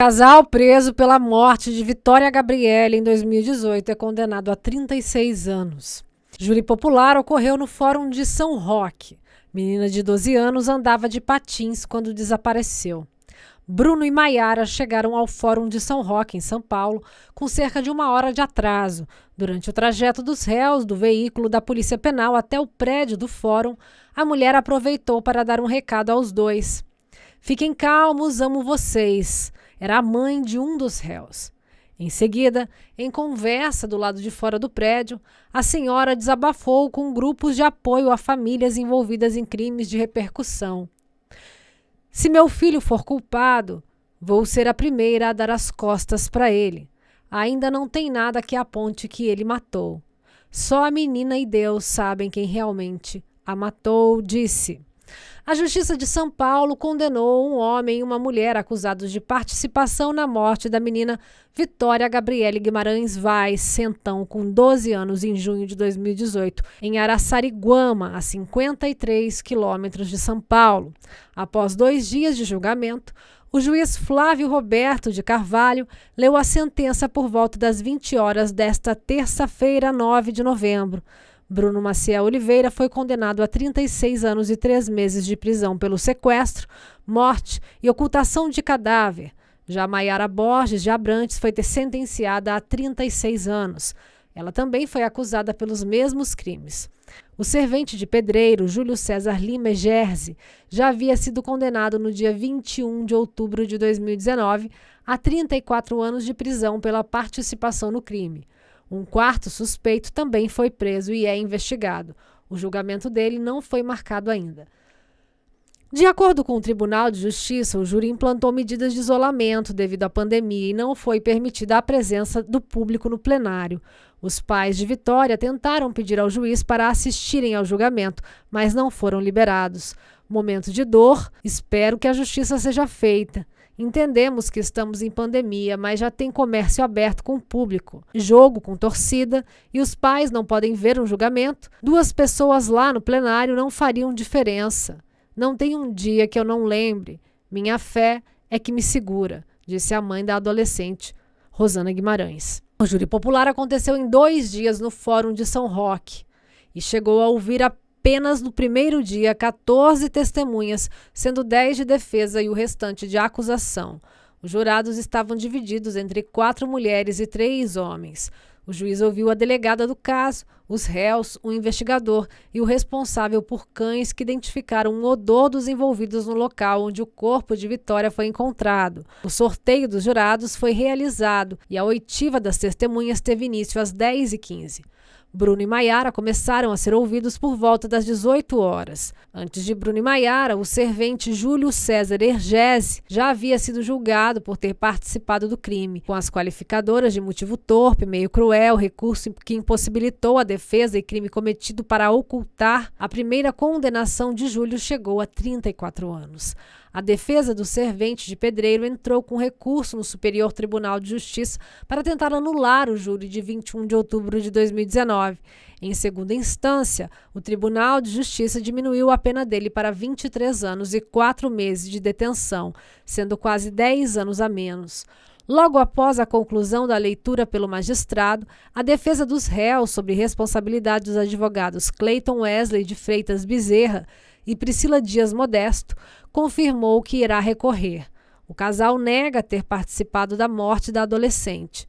Casal preso pela morte de Vitória Gabriele em 2018 é condenado a 36 anos. Júri popular ocorreu no Fórum de São Roque. Menina de 12 anos andava de patins quando desapareceu. Bruno e Maiara chegaram ao Fórum de São Roque, em São Paulo, com cerca de 1 hora de atraso. Durante o trajeto dos réus do veículo da Polícia Penal até o prédio do Fórum, a mulher aproveitou para dar um recado aos dois. Fiquem calmos, amo vocês. Era a mãe de um dos réus. Em seguida, em conversa do lado de fora do prédio, a senhora desabafou com grupos de apoio a famílias envolvidas em crimes de repercussão. Se meu filho for culpado, vou ser a primeira a dar as costas para ele. Ainda não tem nada que aponte que ele matou. Só a menina e Deus sabem quem realmente a matou, disse. A Justiça de São Paulo condenou um homem e uma mulher acusados de participação na morte da menina Vitória Gabriele Guimarães Vaz Sentão, com 12 anos, em junho de 2018, em Araçariguama, a 53 quilômetros de São Paulo. Após 2 dias de julgamento, o juiz Flávio Roberto de Carvalho leu a sentença por volta das 20 horas desta terça-feira, 9 de novembro. Bruno Maciel Oliveira foi condenado a 36 anos e 3 meses de prisão pelo sequestro, morte e ocultação de cadáver. Já Maiara Borges de Abrantes foi sentenciada a 36 anos. Ela também foi acusada pelos mesmos crimes. O servente de pedreiro, Júlio César Lima Gerzi, já havia sido condenado no dia 21 de outubro de 2019 a 34 anos de prisão pela participação no crime. Um quarto suspeito também foi preso e é investigado. O julgamento dele não foi marcado ainda. De acordo com o Tribunal de Justiça, o júri implantou medidas de isolamento devido à pandemia e não foi permitida a presença do público no plenário. Os pais de Vitória tentaram pedir ao juiz para assistirem ao julgamento, mas não foram liberados. Momento de dor, espero que a justiça seja feita. Entendemos que estamos em pandemia, mas já tem comércio aberto com o público, jogo com torcida e os pais não podem ver um julgamento. 2 pessoas lá no plenário não fariam diferença. Não tem um dia que eu não lembre. Minha fé é que me segura, disse a mãe da adolescente, Rosana Guimarães. O júri popular aconteceu em 2 dias no Fórum de São Roque e chegou a ouvir apenas no primeiro dia 14 testemunhas, sendo 10 de defesa e o restante de acusação. Os jurados estavam divididos entre 4 mulheres e 3 homens. O juiz ouviu a delegada do caso, os réus, o investigador e o responsável por cães que identificaram um odor dos envolvidos no local onde o corpo de Vitória foi encontrado. O sorteio dos jurados foi realizado e a oitiva das testemunhas teve início às 10h15. Bruno e Maiara começaram a ser ouvidos por volta das 18 horas. Antes de Bruno e Maiara, o servente Júlio César Ergese já havia sido julgado por ter participado do crime, com as qualificadoras de motivo torpe, meio cruel, recurso que impossibilitou a defesa e crime cometido para ocultar. A primeira condenação de Júlio chegou a 34 anos. A defesa do servente de pedreiro entrou com recurso no Superior Tribunal de Justiça para tentar anular o júri de 21 de outubro de 2019. Em segunda instância, o Tribunal de Justiça diminuiu a pena dele para 23 anos e 4 meses de detenção, sendo quase 10 anos a menos. Logo após a conclusão da leitura pelo magistrado, a defesa dos réus, sob responsabilidade dos advogados Cleiton Wesley de Freitas Bezerra e Priscila Dias Modesto, confirmou que irá recorrer. O casal nega ter participado da morte da adolescente.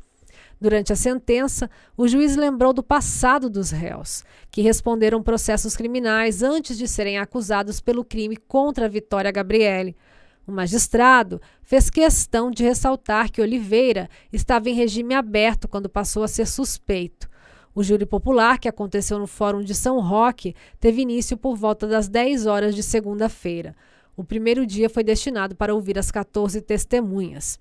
Durante a sentença, o juiz lembrou do passado dos réus, que responderam processos criminais antes de serem acusados pelo crime contra Vitória Gabriele. O magistrado fez questão de ressaltar que Oliveira estava em regime aberto quando passou a ser suspeito. O júri popular, que aconteceu no Fórum de São Roque, teve início por volta das 10 horas de segunda-feira. O primeiro dia foi destinado para ouvir as 14 testemunhas.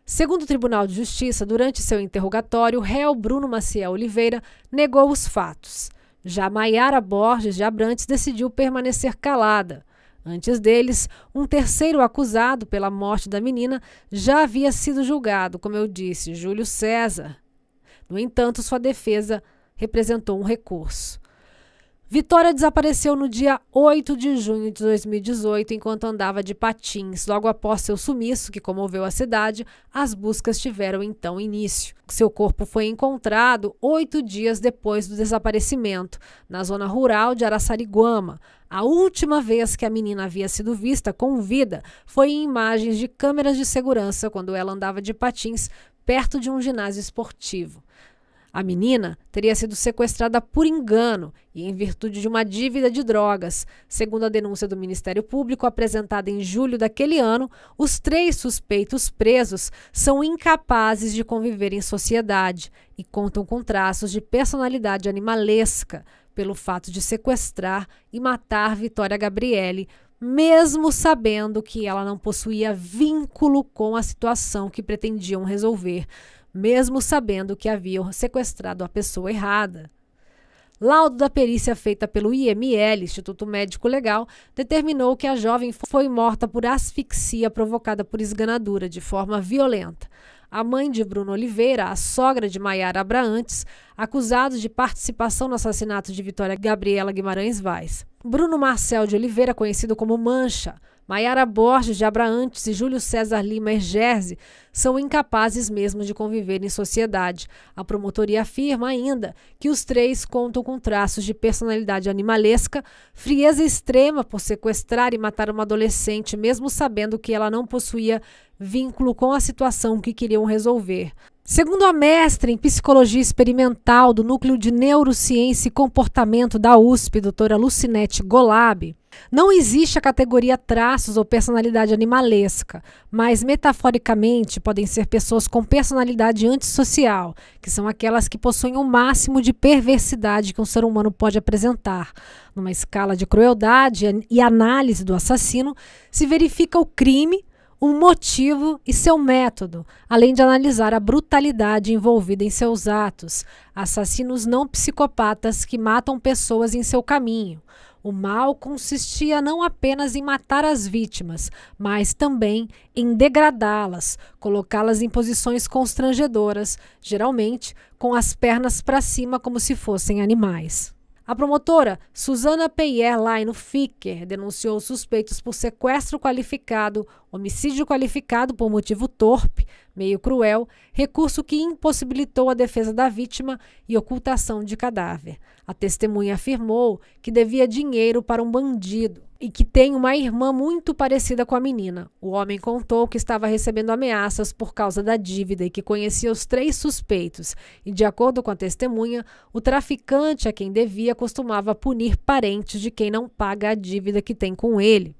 Segundo o Tribunal de Justiça, durante seu interrogatório, o réu Bruno Maciel Oliveira negou os fatos. Já Maiara Borges de Abrantes decidiu permanecer calada. Antes deles, um terceiro acusado pela morte da menina já havia sido julgado, como eu disse, Júlio César. No entanto, sua defesa representou um recurso. Vitória desapareceu no dia 8 de junho de 2018 enquanto andava de patins. Logo após seu sumiço, que comoveu a cidade, as buscas tiveram então início. Seu corpo foi encontrado 8 dias depois do desaparecimento, na zona rural de Araçariguama. A última vez que a menina havia sido vista com vida foi em imagens de câmeras de segurança quando ela andava de patins perto de um ginásio esportivo. A menina teria sido sequestrada por engano e em virtude de uma dívida de drogas. Segundo a denúncia do Ministério Público apresentada em julho daquele ano, os 3 suspeitos presos são incapazes de conviver em sociedade e contam com traços de personalidade animalesca pelo fato de sequestrar e matar Vitória Gabrielle, mesmo sabendo que ela não possuía vínculo com a situação que pretendiam resolver, mesmo sabendo que haviam sequestrado a pessoa errada. Laudo da perícia feita pelo IML, Instituto Médico Legal, determinou que a jovem foi morta por asfixia provocada por esganadura de forma violenta. A mãe de Bruno Oliveira, a sogra de Maiara Abraantes, acusados de participação no assassinato de Vitória Gabriela Guimarães Vaz. Bruno Marcel de Oliveira, conhecido como Mancha, Maiara Borges de Abraantes e Júlio César Lima Ergerzi são incapazes mesmo de conviver em sociedade. A promotoria afirma ainda que os 3 contam com traços de personalidade animalesca, frieza extrema por sequestrar e matar uma adolescente, mesmo sabendo que ela não possuía vínculo com a situação que queriam resolver. Segundo a mestre em Psicologia Experimental do Núcleo de Neurociência e Comportamento da USP, doutora Lucinete Golab, não existe a categoria traços ou personalidade animalesca, mas metaforicamente podem ser pessoas com personalidade antissocial, que são aquelas que possuem o máximo de perversidade que um ser humano pode apresentar. Numa escala de crueldade e análise do assassino, se verifica o crime, um motivo e seu método, além de analisar a brutalidade envolvida em seus atos. Assassinos não psicopatas que matam pessoas em seu caminho. O mal consistia não apenas em matar as vítimas, mas também em degradá-las, colocá-las em posições constrangedoras, geralmente com as pernas para cima como se fossem animais. A promotora Suzana Peyer-Laino Ficker denunciou os suspeitos por sequestro qualificado, homicídio qualificado por motivo torpe, meio cruel, recurso que impossibilitou a defesa da vítima e ocultação de cadáver. A testemunha afirmou que devia dinheiro para um bandido e que tem uma irmã muito parecida com a menina. O homem contou que estava recebendo ameaças por causa da dívida e que conhecia os 3 suspeitos. E, de acordo com a testemunha, o traficante a quem devia costumava punir parentes de quem não paga a dívida que tem com ele.